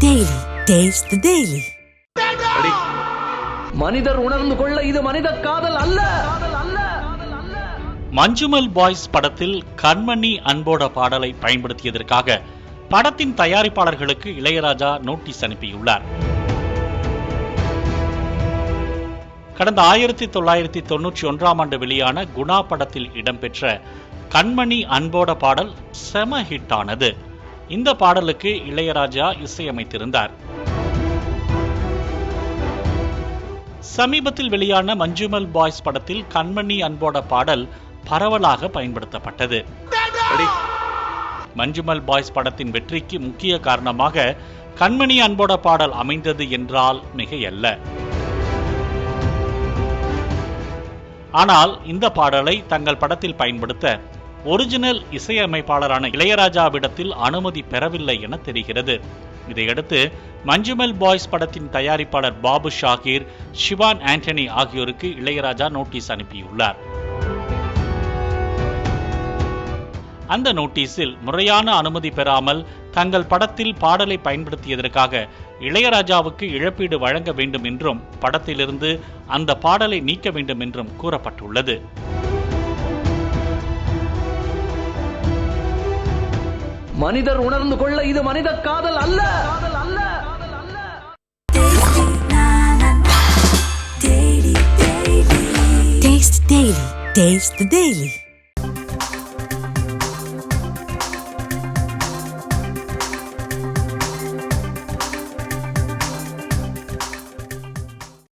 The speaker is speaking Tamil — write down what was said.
Daily. Taste the Daily. மனிதர் உணர்ந்து கொள்ள இது மனித காதல் அல்ல. மஞ்சுமல் பாய்ஸ் படத்தில் கண்மணி அன்போட பாடலை பயன்படுத்தியதற்காக படத்தின் தயாரிப்பாளர்களுக்கு இளையராஜா நோட்டீஸ் அனுப்பியுள்ளார். கடந்த 1991ஆம் ஆண்டு வெளியான குணா படத்தில் இடம்பெற்ற கண்மணி அன்போட பாடல் செம ஹிட் ஆனது. இந்த பாடலுக்கு இளையராஜா இசையமைத்திருந்தார். சமீபத்தில் வெளியான மஞ்சுமல் பாய்ஸ் படத்தில் கண்மணி அன்போட பாடல் பரவலாக பயன்படுத்தப்பட்டது. மஞ்சுமல் பாய்ஸ் படத்தின் வெற்றிக்கு முக்கிய காரணமாக கண்மணி அன்போட பாடல் அமைந்தது என்றால் மிகையல்ல. ஆனால் இந்த பாடலை தங்கள் படத்தில் பயன்படுத்த ஒரிஜினல் இசையமைப்பாளரான இளையராஜாவிடத்தில் அனுமதி பெறவில்லை என தெரிகிறது. இதையடுத்து மஞ்சுமல் பாய்ஸ் படத்தின் தயாரிப்பாளர் பாபு ஷாகீர், ஷிவான் ஆண்டனி ஆகியோருக்கு இளையராஜா நோட்டீஸ் அனுப்பியுள்ளார். அந்த நோட்டீஸில் முறையான அனுமதி பெறாமல் தங்கள் படத்தில் பாடலை பயன்படுத்தியதற்காக இளையராஜாவுக்கு இழப்பீடு வழங்க வேண்டும் என்றும் படத்திலிருந்து அந்த பாடலை நீக்க வேண்டும் என்றும் கூறப்பட்டுள்ளது. மனிதர் உணர்ந்து கொள்ள இது மனித காதல் அல்ல. Taste the Daily.